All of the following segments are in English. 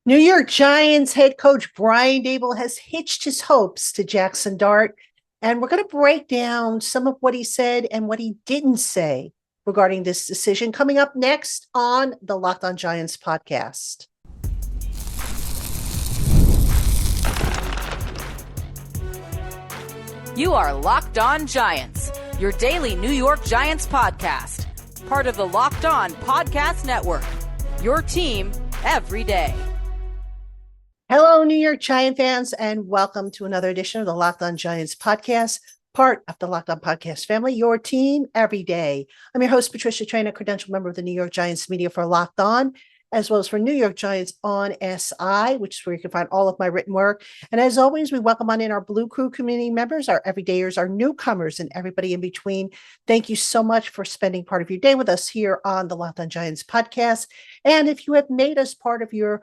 New York Giants head coach Brian Daboll has hitched his hopes to Jackson Dart, and we're going to break down some of what he said and what he didn't say regarding this decision coming up next on the Locked On Giants podcast. You are Locked On Giants, your daily New York Giants podcast, part of the Locked On Podcast Network, your team every day. Hello, New York Giant fans, and welcome to another edition of the Locked On Giants podcast, part of the Locked On Podcast family, your team every day. I'm your host, Patricia Traina, credentialed member of the New York Giants media for Locked On, as well as for New York Giants on SI, which is where you can find all of my written work. And as always, we welcome on in our Blue Crew community members, our everydayers, our newcomers, and everybody in between. Thank you so much for spending part of your day with us here on the Locked On Giants podcast. And if you have made us part of your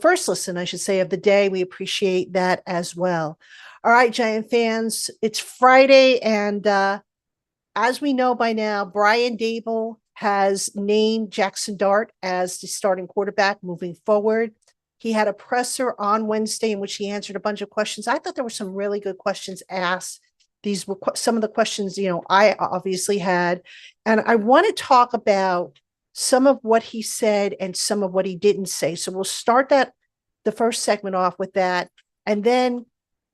first listen, I should say, of the day, we appreciate that as well. All right, Giant fans, it's Friday, and as we know by now, Brian Daboll has named Jackson Dart as the starting quarterback moving forward. He had a presser on Wednesday in which he answered a bunch of questions. I thought there were some really good questions asked. These were some of the questions, I obviously had. And I want to talk about some of what he said and some of what he didn't say. So we'll start the first segment off with that. And then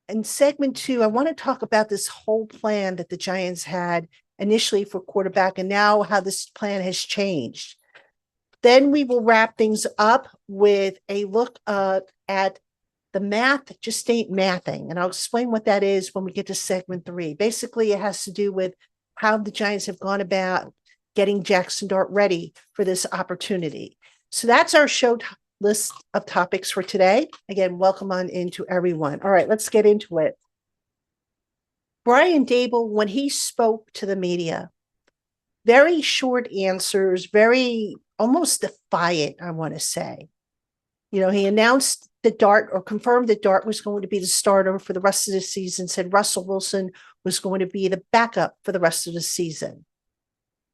in segment two, I want to talk about this whole plan that the Giants had initially for quarterback and now how this plan has changed. Then we will wrap things up with a look at the math just ain't mathing. And I'll explain what that is when we get to segment three. Basically, it has to do with how the Giants have gone about getting Jackson Dart ready for this opportunity. So that's our show list of topics for today. Again, welcome on into everyone. All right, let's get into it. Brian Daboll, when he spoke to the media, very short answers, very almost defiant, I want to say. He announced that Dart, or confirmed that Dart was going to be the starter for the rest of the season, said Russell Wilson was going to be the backup for the rest of the season.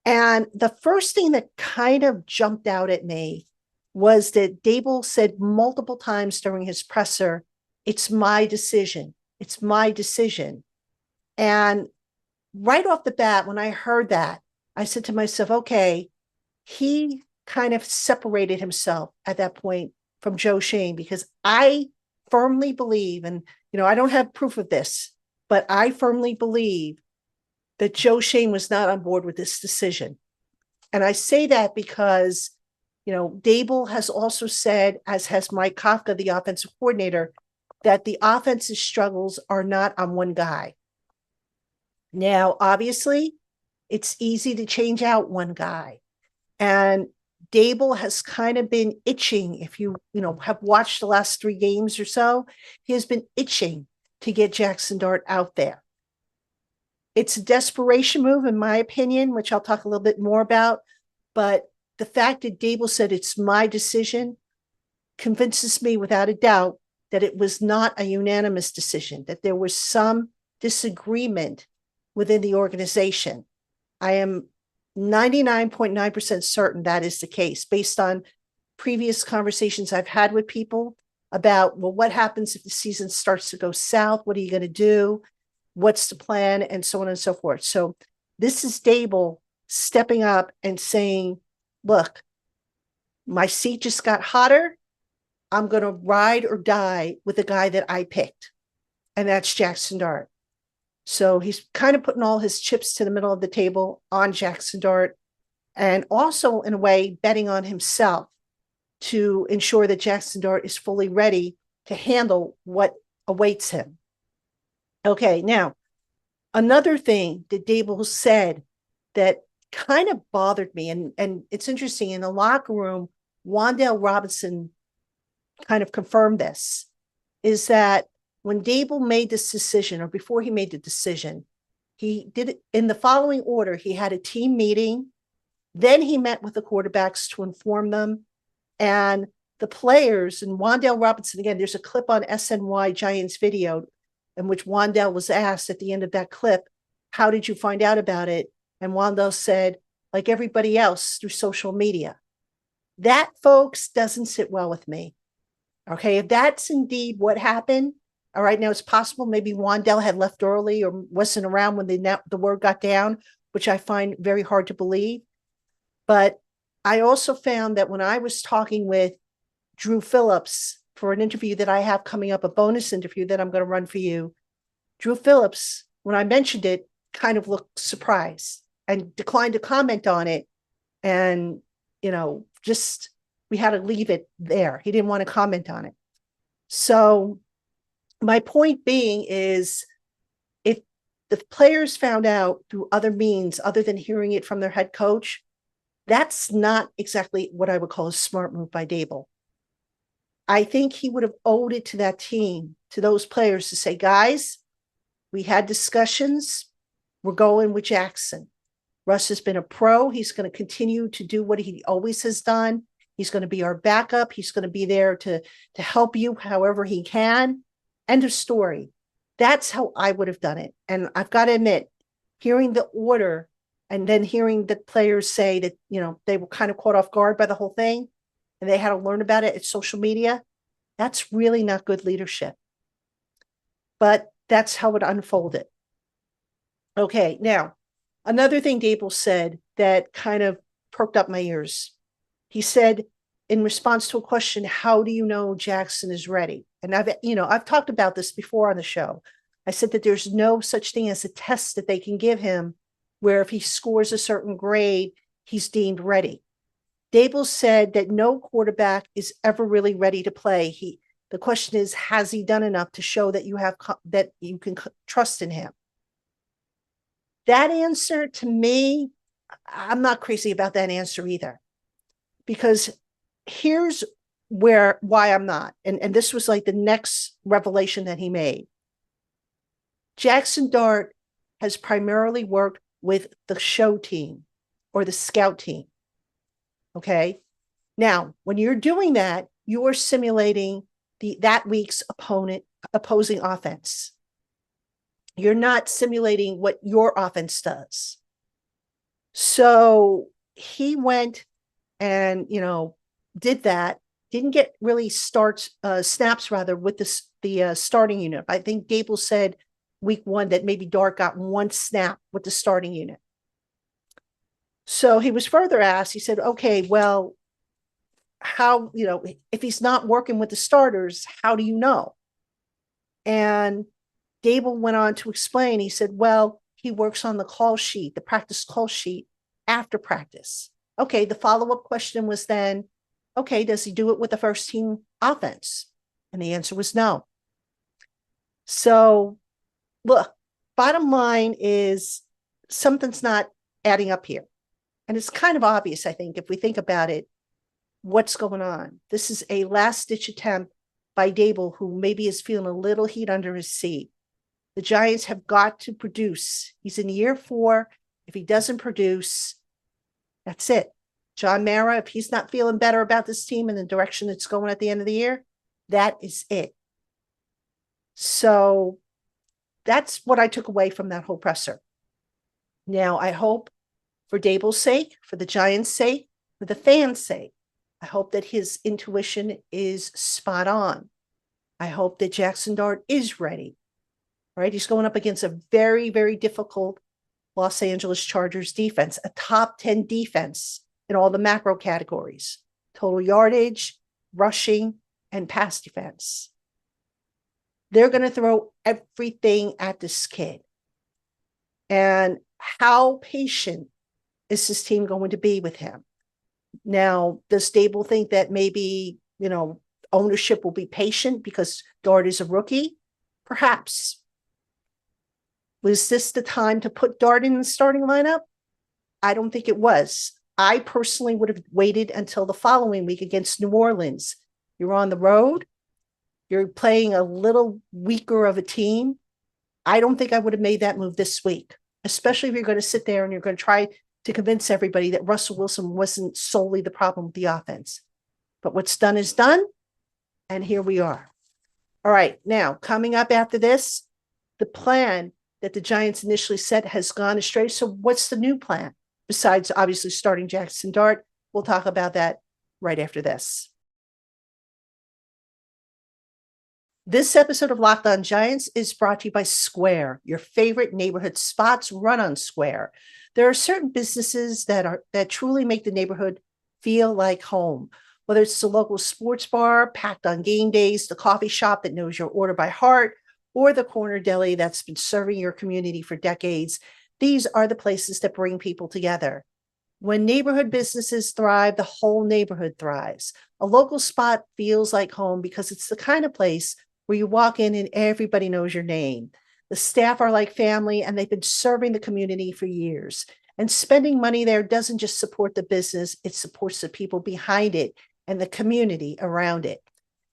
And the first thing that kind of jumped out at me was that Daboll said multiple times during his presser, "It's my decision. It's my decision." And right off the bat, when I heard that, I said to myself, okay, he kind of separated himself at that point from Joe Schoen, because I firmly believe, and, I don't have proof of this, but I firmly believe that Joe Schoen was not on board with this decision. And I say that because, Daboll has also said, as has Mike Kafka, the offensive coordinator, that the offensive struggles are not on one guy. Now, obviously, it's easy to change out one guy. And Daboll has kind of been itching. If you, have watched the last 3 games or so, he has been itching to get Jackson Dart out there. It's a desperation move, in my opinion, which I'll talk a little bit more about. But the fact that Daboll said it's my decision convinces me without a doubt that it was not a unanimous decision, that there was some disagreement within the organization. I am 99.9% certain that is the case, based on previous conversations I've had with people about, well, what happens if the season starts to go south? What are you going to do? What's the plan? And so on and so forth. So this is Daboll stepping up and saying, look, my seat just got hotter. I'm going to ride or die with the guy that I picked. And that's Jackson Dart. So he's kind of putting all his chips to the middle of the table on Jackson Dart, and also, in a way, betting on himself to ensure that Jackson Dart is fully ready to handle what awaits him. Okay, now, another thing that Daboll said that kind of bothered me, and it's interesting, in the locker room, Wan'Dale Robinson kind of confirmed this, is that when Daboll made this decision, or before he made the decision, he did it in the following order. He had a team meeting, then he met with the quarterbacks to inform them, and the players, and Wan'Dale Robinson, again, there's a clip on SNY Giants video in which Wan'Dale was asked at the end of that clip, how did you find out about it? And Wan'Dale said, like everybody else, through social media. That, folks, doesn't sit well with me. Okay, if that's indeed what happened, all right, now it's possible maybe Wandell had left early or wasn't around when the word got down, which I find very hard to believe. But I also found that when I was talking with Drew Phillips for an interview that I have coming up, a bonus interview that I'm going to run for you, Drew Phillips, when I mentioned it, kind of looked surprised and declined to comment on it. And, just we had to leave it there. He didn't want to comment on it. So my point being is, if the players found out through other means other than hearing it from their head coach, that's not exactly what I would call a smart move by Daboll. I think he would have owed it to that team, to those players, to say, guys, we had discussions. We're going with Jackson. Russ has been a pro. He's going to continue to do what he always has done. He's going to be our backup. He's going to be there to help you however he can. End of story. That's how I would have done it. And I've got to admit, hearing the order and then hearing the players say that, they were kind of caught off guard by the whole thing and they had to learn about it at social media, that's really not good leadership. But that's how it unfolded. Okay, now, another thing Daboll said that kind of perked up my ears. He said, in response to a question, how do you know Jackson is ready? And I've talked about this before on the show. I said that there's no such thing as a test that they can give him where if he scores a certain grade, he's deemed ready. Daboll said that no quarterback is ever really ready to play. The question is, has he done enough to show that you can trust in him? That answer, to me, I'm not crazy about that answer either, because here's why I'm not. And this was like the next revelation that he made. Jackson Dart has primarily worked with the show team or the scout team. Okay. Now, when you're doing that, you're simulating that week's opposing offense. You're not simulating what your offense does. So he went and, did that, didn't get really snaps rather with the starting unit. I think Daboll said week 1 that maybe Dart got 1 snap with the starting unit. So he was further asked, he said, okay, well, how, if he's not working with the starters, how do you know? And Daboll went on to explain, he said, well, he works on the call sheet, the practice call sheet after practice. Okay, the follow-up question was then, okay, does he do it with the first team offense? And the answer was no. So, look, bottom line is something's not adding up here. And it's kind of obvious, I think, if we think about it, what's going on. This is a last-ditch attempt by Daboll, who maybe is feeling a little heat under his seat. The Giants have got to produce. He's in year 4. If he doesn't produce, that's it. John Mara, if he's not feeling better about this team and the direction it's going at the end of the year, that is it. So that's what I took away from that whole presser. Now, I hope for Daboll's sake, for the Giants' sake, for the fans' sake, I hope that his intuition is spot on. I hope that Jackson Dart is ready. Right? He's going up against a very, very difficult Los Angeles Chargers defense, a top 10 defense in all the macro categories: total yardage, rushing, and pass defense. They're going to throw everything at this kid. And how patient is this team going to be with him? Now, does Daboll think that maybe, ownership will be patient because Dart is a rookie? Perhaps. Was this the time to put Dart in the starting lineup? I don't think it was. I personally would have waited until the following week against New Orleans. You're on the road. You're playing a little weaker of a team. I don't think I would have made that move this week, especially if you're going to sit there and you're going to try to convince everybody that Russell Wilson wasn't solely the problem with the offense. But what's done is done, and here we are. All right, now, coming up after this, the plan that the Giants initially set has gone astray. So what's the new plan? Besides obviously starting Jackson Dart, we'll talk about that right after this. This episode of Locked On Giants is brought to you by Square, your favorite neighborhood spots run on Square. There are certain businesses that truly make the neighborhood feel like home. Whether it's the local sports bar packed on game days, the coffee shop that knows your order by heart, or the corner deli that's been serving your community for decades, these are the places that bring people together. When neighborhood businesses thrive, the whole neighborhood thrives. A local spot feels like home because it's the kind of place where you walk in and everybody knows your name. The staff are like family and they've been serving the community for years. And spending money there doesn't just support the business, it supports the people behind it and the community around it.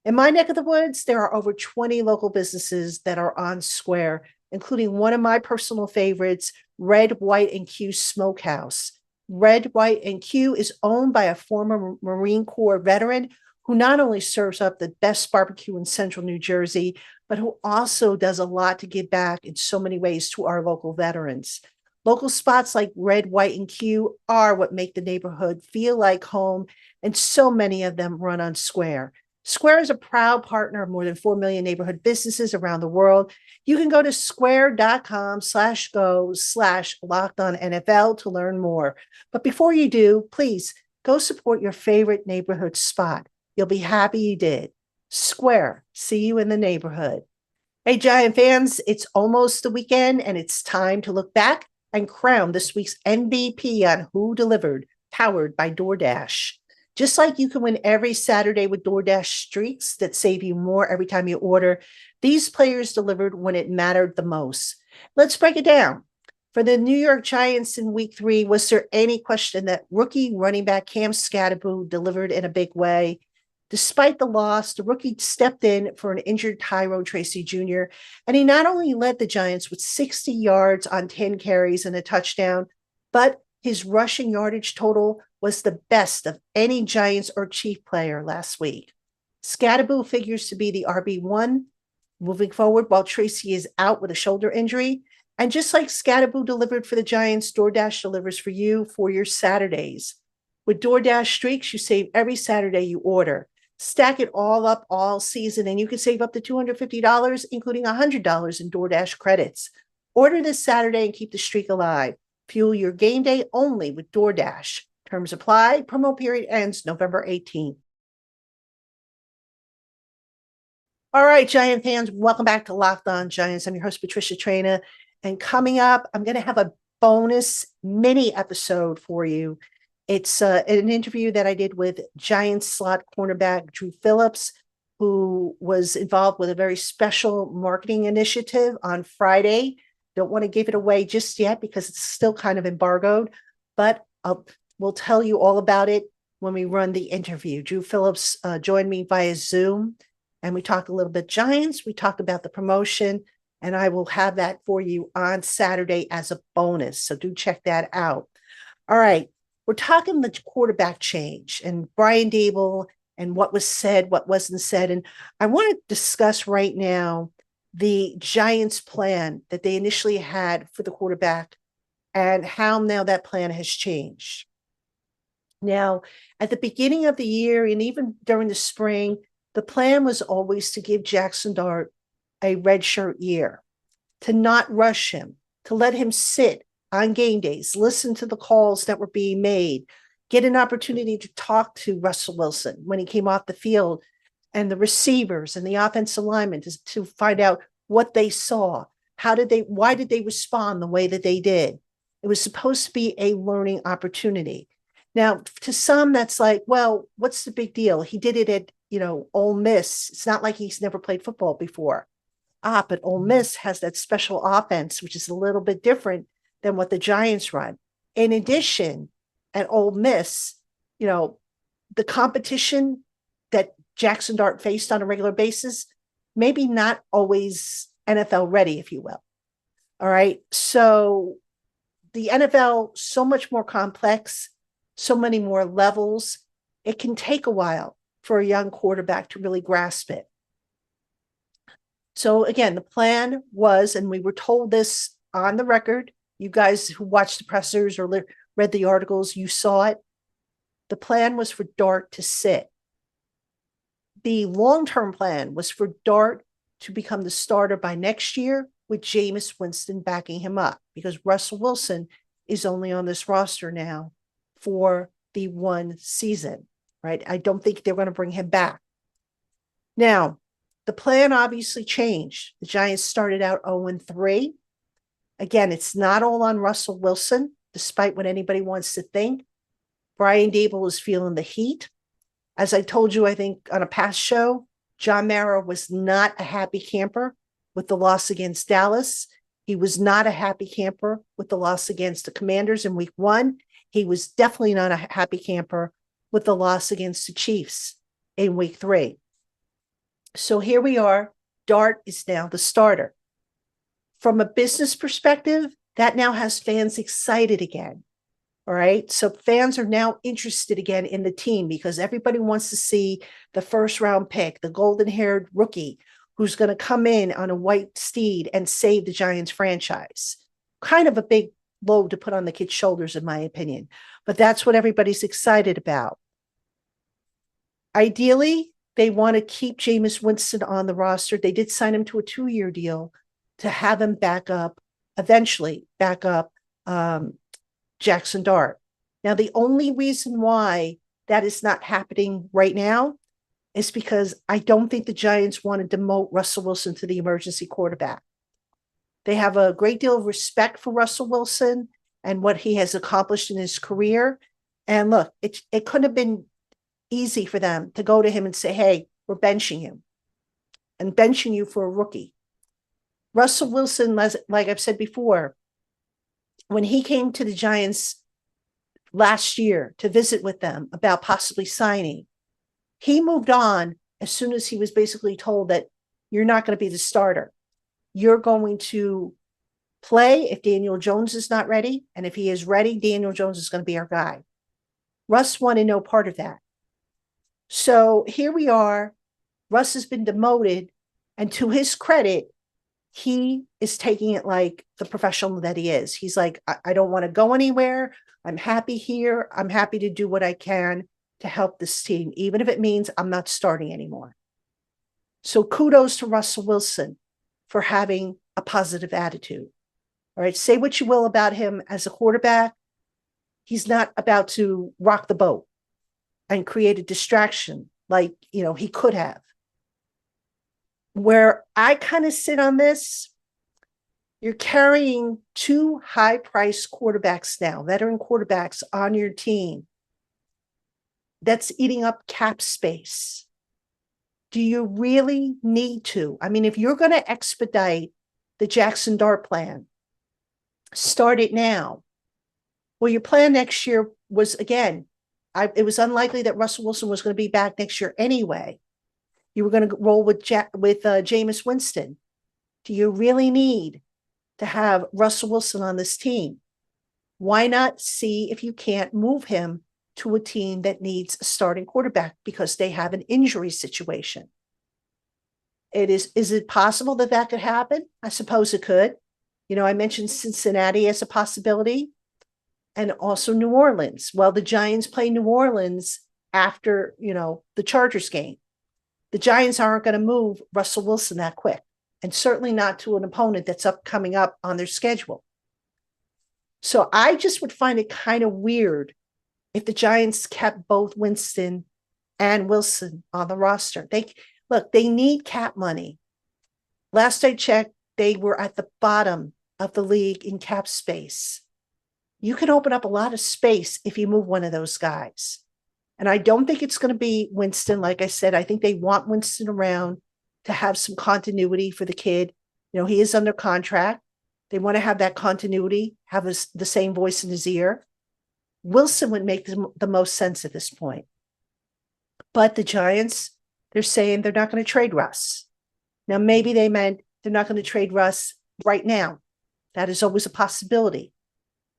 In my neck of the woods, there are over 20 local businesses that are on Square, including one of my personal favorites, Red, White, and Q Smokehouse. Red, White, and Q is owned by a former Marine Corps veteran who not only serves up the best barbecue in central New Jersey, but who also does a lot to give back in so many ways to our local veterans. Local spots like Red, White, and Q are what make the neighborhood feel like home, and so many of them run on Square. Square is a proud partner of more than 4 million neighborhood businesses around the world. You can go to square.com/go/lockedonnfl to learn more. But before you do, please go support your favorite neighborhood spot. You'll be happy you did. Square, see you in the neighborhood. Hey, Giant fans, it's almost the weekend and it's time to look back and crown this week's MVP on Who Delivered, powered by DoorDash. Just like you can win every Saturday with DoorDash Streaks that save you more every time you order, these players delivered when it mattered the most. Let's break it down. For the New York Giants in week 3, was there any question that rookie running back Cam Skattebo delivered in a big way? Despite the loss, the rookie stepped in for an injured Tyrone Tracy Jr., and he not only led the Giants with 60 yards on 10 carries and a touchdown, but his rushing yardage total was the best of any Giants or Chief player last week. Skattebo figures to be the RB1 moving forward while Tracy is out with a shoulder injury. And just like Skattebo delivered for the Giants, DoorDash delivers for you for your Saturdays. With DoorDash Streaks, you save every Saturday you order. Stack it all up all season, and you can save up to $250, including $100 in DoorDash credits. Order this Saturday and keep the streak alive. Fuel your game day only with DoorDash. Terms apply. Promo period ends November 18th. All right, Giant fans, welcome back to Locked On Giants. I'm your host, Patricia Traina. And coming up, I'm going to have a bonus mini episode for you. It's an interview that I did with Giants slot cornerback Drew Phillips, who was involved with a very special marketing initiative on Friday. Don't want to give it away just yet because it's still kind of embargoed, but we'll tell you all about it when we run the interview. Drew Phillips joined me via Zoom, and we talked a little bit Giants. We talked about the promotion, and I will have that for you on Saturday as a bonus. So do check that out. All right. We're talking the quarterback change and Brian Daboll and what was said, what wasn't said. And I want to discuss right now the Giants' plan that they initially had for the quarterback and how now that plan has changed. Now, at the beginning of the year and even during the spring, the plan was always to give Jackson Dart a redshirt year, to not rush him, to let him sit on game days, listen to the calls that were being made, get an opportunity to talk to Russell Wilson when he came off the field and the receivers and the offensive linemen to find out what they saw. Why did they respond the way that they did? It was supposed to be a learning opportunity. Now, to some, that's like, well, what's the big deal? He did it at, Ole Miss. It's not like he's never played football before. But Ole Miss has that special offense, which is a little bit different than what the Giants run. In addition, at Ole Miss, the competition that Jackson Dart faced on a regular basis, maybe not always NFL ready, if you will. All right. So the NFL, so much more complex, so many more levels. It can take a while for a young quarterback to really grasp it. So again, the plan was, and we were told this on the record, you guys who watched the pressers or read the articles, you saw it. The plan was for Dart to sit. The long-term plan was for Dart to become the starter by next year with Jameis Winston backing him up, because Russell Wilson is only on this roster now for the one season, right? I don't think they're going to bring him back. Now, the plan obviously changed. The Giants started out 0-3. Again, it's not all on Russell Wilson, despite what anybody wants to think. Brian Daboll is feeling the heat. As I told you, I think on a past show, John Mara was not a happy camper with the loss against Dallas. He was not a happy camper with the loss against the Commanders in week 1. He was definitely not a happy camper with the loss against the Chiefs in week 3. So here we are. Dart is now the starter. From a business perspective, that now has fans excited again. All right. So fans are now interested again in the team because everybody wants to see the first round pick, the golden haired rookie who's going to come in on a white steed and save the Giants franchise. Kind of a big load to put on the kid's shoulders, in my opinion. But that's what everybody's excited about. Ideally, they want to keep Jameis Winston on the roster. They did sign him to a 2-year deal to have him eventually back up Jackson Dart. Now, the only reason why that is not happening right now is because I don't think the Giants want to demote Russell Wilson to the emergency quarterback. They have a great deal of respect for Russell Wilson and what he has accomplished in his career. And look, it couldn't have been easy for them to go to him and say, hey, we're benching you and benching you for a rookie. Russell Wilson, like I've said before, when he came to the Giants last year to visit with them about possibly signing, he moved on as soon as he was basically told that you're not going to be the starter. You're going to play if Daniel Jones is not ready. And if he is ready, Daniel Jones is going to be our guy. Russ wanted no part of that. So here we are. Russ has been demoted. And to his credit, he is taking it like the professional that he is. He's like, I don't want to go anywhere. I'm happy here. I'm happy to do what I can to help this team, even if it means I'm not starting anymore. So kudos to Russell Wilson for having a positive attitude. All right. Say what you will about him as a quarterback. He's not about to rock the boat and create a distraction like, he could have. Where I kind of sit on this, you're carrying 2 high-priced quarterbacks now, veteran quarterbacks on your team. That's eating up cap space. Do you really need to? I mean, if you're going to expedite the Jackson Dart plan, start it now. Well, your plan next year was, again, it was unlikely that Russell Wilson was going to be back next year anyway. You were going to roll with Jameis Winston. Do you really need to have Russell Wilson on this team? Why not see if you can't move him to a team that needs a starting quarterback because they have an injury situation? Is it possible that could happen? I suppose it could. I mentioned Cincinnati as a possibility and also New Orleans. Well, the Giants play New Orleans after, the Chargers game. The Giants aren't going to move Russell Wilson that quick, and certainly not to an opponent that's coming up on their schedule. So I just would find it kind of weird if the Giants kept both Winston and Wilson on the roster. They need cap money. Last I checked, they were at the bottom of the league in cap space. You can open up a lot of space if you move one of those guys. And I don't think it's going to be Winston. Like I said, I think they want Winston around to have some continuity for the kid. He is under contract. They want to have that continuity, have the same voice in his ear. Wilson would make the most sense at this point. But the Giants, they're saying they're not going to trade Russ. Now, maybe they meant they're not going to trade Russ right now. That is always a possibility.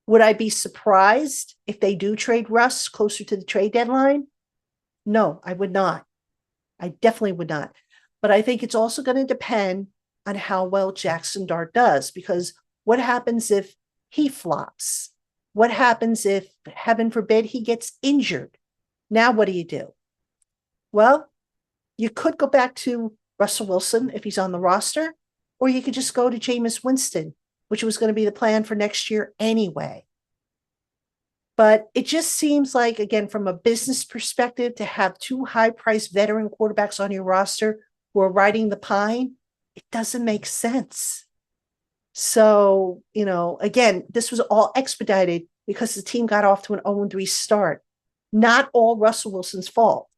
Would I be surprised if they do trade Russ closer to the trade deadline? No, I would not. I definitely would not. But I think it's also going to depend on how well Jackson Dart does, because what happens if he flops? What happens if, heaven forbid, he gets injured? Now what do you do? Well, you could go back to Russell Wilson if he's on the roster, or you could just go to Jameis Winston, which was going to be the plan for next year anyway. But it just seems like, again, from a business perspective, to have two high-priced veteran quarterbacks on your roster who are riding the pine, it doesn't make sense. So, again, this was all expedited because the team got off to an 0-3 start. Not all Russell Wilson's fault.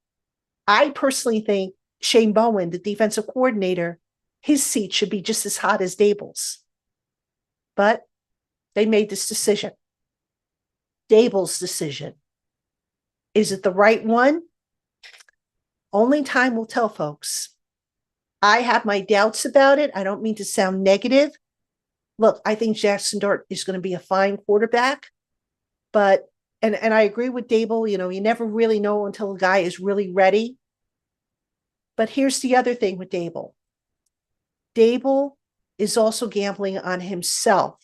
I personally think Shane Bowen, the defensive coordinator, his seat should be just as hot as Daboll's. But they made this decision. Daboll's decision. Is it the right one? Only time will tell, folks. I have my doubts about it. I don't mean to sound negative. Look, I think Jackson Dart is going to be a fine quarterback, but and I agree with Daboll, you never really know until a guy is really ready. But here's the other thing with Daboll. Daboll is also gambling on himself,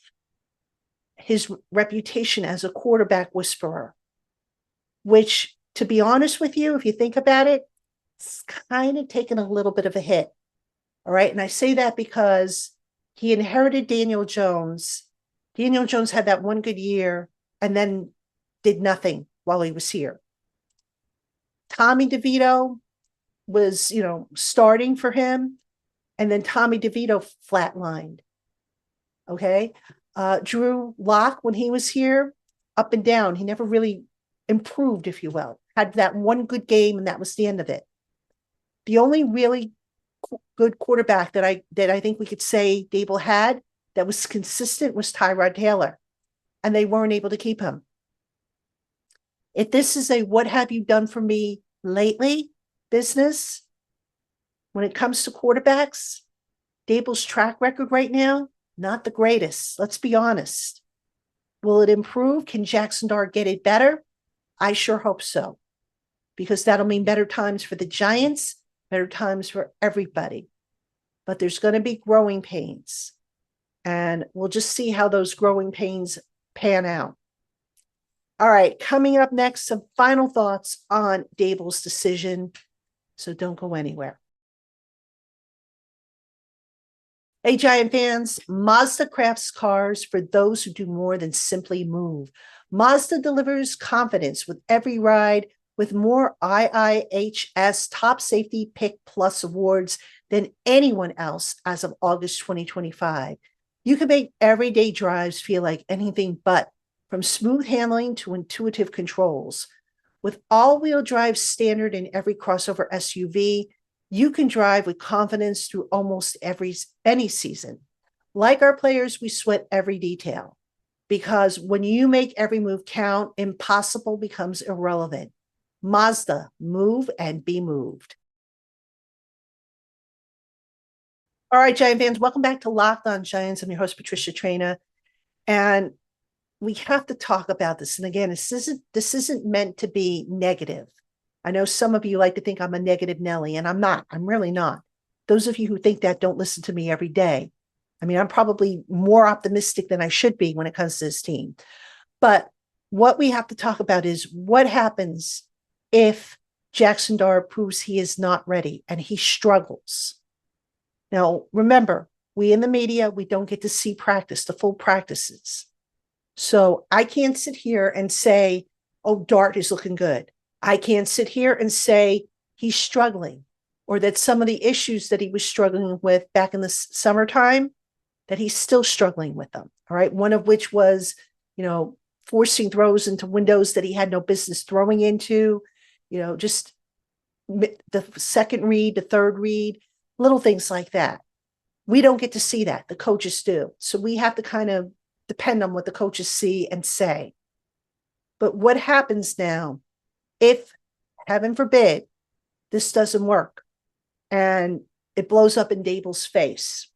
his reputation as a quarterback whisperer, which, to be honest with you, if you think about it, it's kind of taken a little bit of a hit. All right. And I say that because he inherited Daniel Jones. Daniel Jones had that one good year and then did nothing while he was here. Tommy DeVito was, starting for him. And then Tommy DeVito flatlined. Okay. Drew Lock, when he was here, up and down. He never really improved, if you will. Had that one good game, and that was the end of it. The only really good quarterback that I think we could say Daboll had that was consistent was Tyrod Taylor, and they weren't able to keep him. If this is a what have you done for me lately business, when it comes to quarterbacks, Daboll's track record right now, not the greatest. Let's be honest. Will it improve? Can Jackson Dart get it better? I sure hope so, because that'll mean better times for the Giants, better times for everybody. But there's going to be growing pains, and we'll just see how those growing pains pan out. All right, coming up next, some final thoughts on Daboll's decision. So don't go anywhere. Hey, Giant fans, Mazda crafts cars for those who do more than simply move. Mazda delivers confidence with every ride, with more IIHS Top Safety Pick Plus awards than anyone else as of August 2025. You can make everyday drives feel like anything but, from smooth handling to intuitive controls. With all-wheel drive standard in every crossover SUV, you can drive with confidence through almost any season. Like our players, we sweat every detail, because when you make every move count, impossible becomes irrelevant. Mazda, move and be moved. All right, Giant fans, welcome back to Locked On Giants. I'm your host, Patricia Traina, and we have to talk about this. And again, this isn't meant to be negative. I know some of you like to think I'm a negative Nelly, and I'm not. I'm really not. Those of you who think that don't listen to me every day. I mean, I'm probably more optimistic than I should be when it comes to this team. But what we have to talk about is what happens if Jackson Dart proves he is not ready and he struggles. Now, remember, we in the media, we don't get to see practice, the full practices. So I can't sit here and say, oh, Dart is looking good. I can't sit here and say he's struggling, or that some of the issues that he was struggling with back in the summertime, that he's still struggling with them. All right. One of which was, forcing throws into windows that he had no business throwing into, just the second read, the third read, little things like that. We don't get to see that. The coaches do. So we have to kind of depend on what the coaches see and say. But what happens now if, heaven forbid, this doesn't work and it blows up in Daboll's face?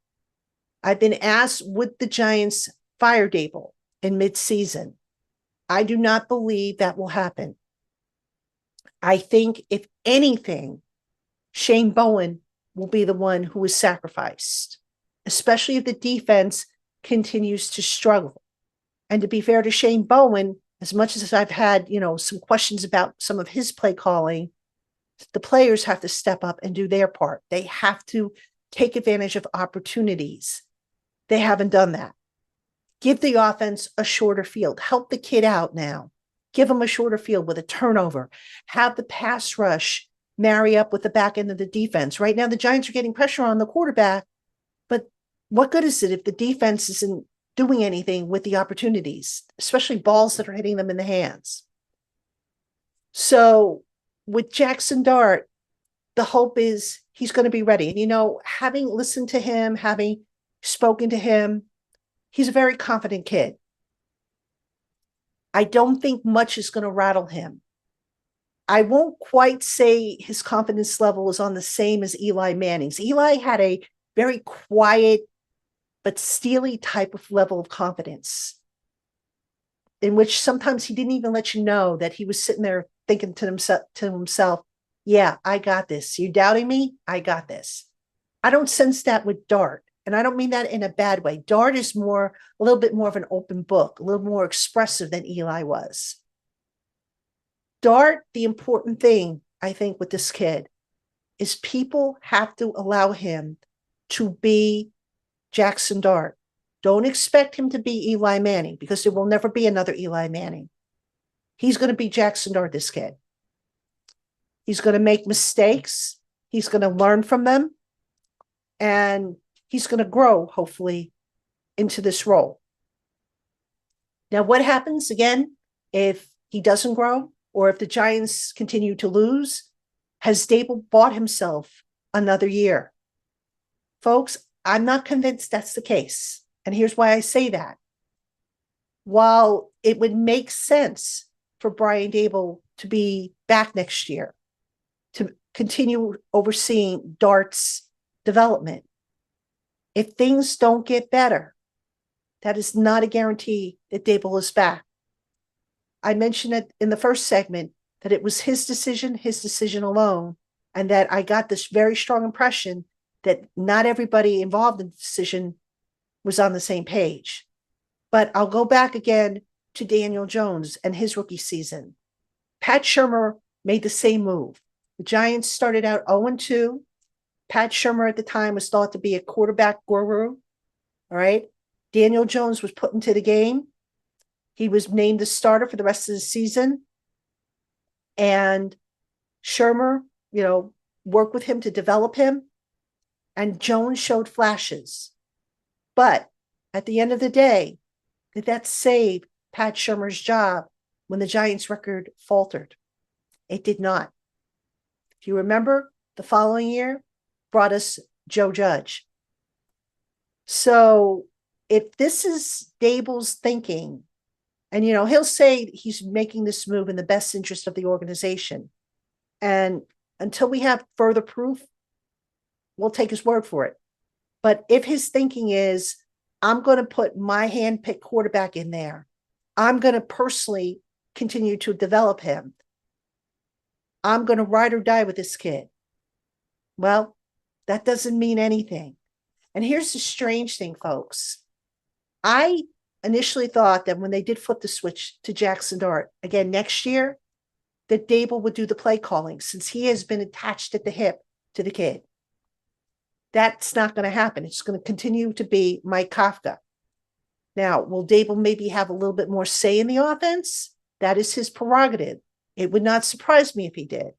I've been asked, would the Giants fire Daboll in midseason? I do not believe that will happen. I think, if anything, Shane Bowen will be the one who is sacrificed, especially if the defense continues to struggle. And to be fair to Shane Bowen, as much as I've had, some questions about some of his play calling, The players have to step up and do their part. They have to take advantage of opportunities. They haven't done that. Give the offense a shorter field. Help the kid out now. Give him a shorter field with a turnover. Have the pass rush marry up with the back end of the defense. Right now, the Giants are getting pressure on the quarterback, but what good is it if the defense isn't doing anything with the opportunities, especially balls that are hitting them in the hands? So with Jackson Dart, the hope is he's going to be ready. And, having listened to him, having spoken to him, he's a very confident kid. I don't think much is going to rattle him. I won't quite say his confidence level is on the same as Eli Manning's. Eli had a very quiet but steely type of level of confidence, in which sometimes he didn't even let you know that he was sitting there thinking to himself, yeah, I got this. You doubting me? I got this. I don't sense that with Dart. And I don't mean that in a bad way. Dart is a little bit more of an open book, a little more expressive than Eli was. Dart, the important thing, I think, with this kid is people have to allow him to be Jackson Dart. Don't expect him to be Eli Manning, because there will never be another Eli Manning. He's going to be Jackson Dart, this kid. He's going to make mistakes. He's going to learn from them. And he's going to grow, hopefully, into this role. Now, what happens, again, if he doesn't grow or if the Giants continue to lose? Has Daboll bought himself another year? Folks, I'm not convinced that's the case. And here's why I say that. While it would make sense for Brian Daboll to be back next year, to continue overseeing Dart's development, if things don't get better, that is not a guarantee that Daboll is back. I mentioned it in the first segment that it was his decision alone, and that I got this very strong impression that not everybody involved in the decision was on the same page. But I'll go back again to Daniel Jones and his rookie season. Pat Shurmur made the same move. The Giants started out 0-2. Pat Shurmur at the time was thought to be a quarterback guru. All right. Daniel Jones was put into the game. He was named the starter for the rest of the season. And Shurmur, worked with him to develop him. And Jones showed flashes. But at the end of the day, did that save Pat Shurmur's job when the Giants' record faltered? It did not. If you remember, the following year brought us Joe Judge. So if this is Daboll's thinking, and, he'll say he's making this move in the best interest of the organization. And until we have further proof, we'll take his word for it. But if his thinking is, I'm going to put my hand-picked quarterback in there, I'm going to personally continue to develop him, I'm going to ride or die with this kid, well, that doesn't mean anything. And here's the strange thing, folks. I initially thought that when they did flip the switch to Jackson Dart again next year, that Daboll would do the play calling, since he has been attached at the hip to the kid. That's not going to happen. It's going to continue to be Mike Kafka. Now, will Daboll maybe have a little bit more say in the offense? That is his prerogative. It would not surprise me if he did.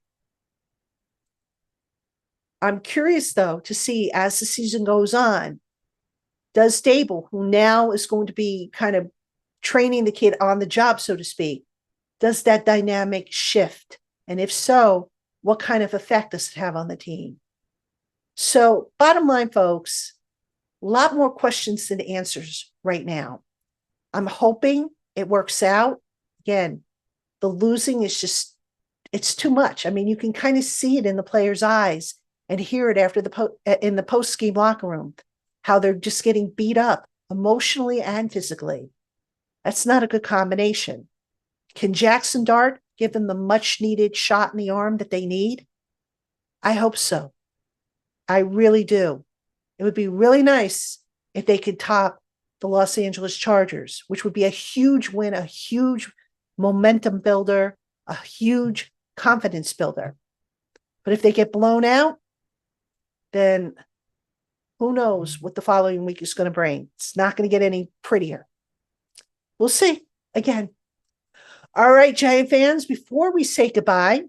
I'm curious, though, to see as the season goes on, does Daboll, who now is going to be kind of training the kid on the job, so to speak, does that dynamic shift? And if so, what kind of effect does it have on the team? So bottom line, folks, a lot more questions than answers right now. I'm hoping it works out. Again, the losing is just, it's too much. I mean, you can kind of see it in the players' eyes and hear it after in the post-game locker room, how they're just getting beat up emotionally and physically. That's not a good combination. Can Jackson Dart give them the much-needed shot in the arm that they need? I hope so. I really do. It would be really nice if they could top the Los Angeles Chargers, which would be a huge win, a huge momentum builder, a huge confidence builder. But if they get blown out, then who knows what the following week is going to bring. It's not going to get any prettier. We'll see. Again. All right, Giant fans, before we say goodbye,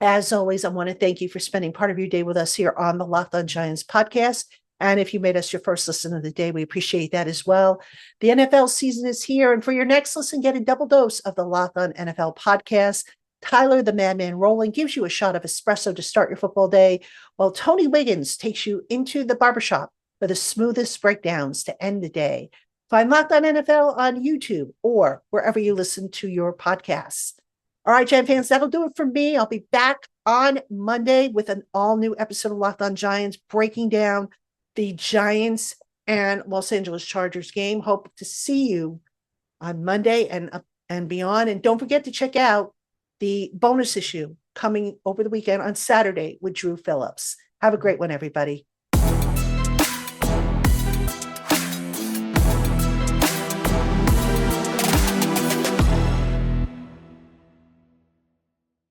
as always, I want to thank you for spending part of your day with us here on the Locked On Giants podcast. And if you made us your first listen of the day, we appreciate that as well. The NFL season is here. And for your next listen, get a double dose of the Locked On NFL podcast. Tyler, the Madman Rowland, gives you a shot of espresso to start your football day, while Tony Wiggins takes you into the barbershop for the smoothest breakdowns to end the day. Find Locked On NFL on YouTube or wherever you listen to your podcasts. All right, Giant fans, that'll do it for me. I'll be back on Monday with an all-new episode of Locked On Giants, breaking down the Giants and Los Angeles Chargers game. Hope to see you on Monday and beyond. And don't forget to check out the bonus issue coming over the weekend on Saturday with Drew Phillips. Have a great one, everybody.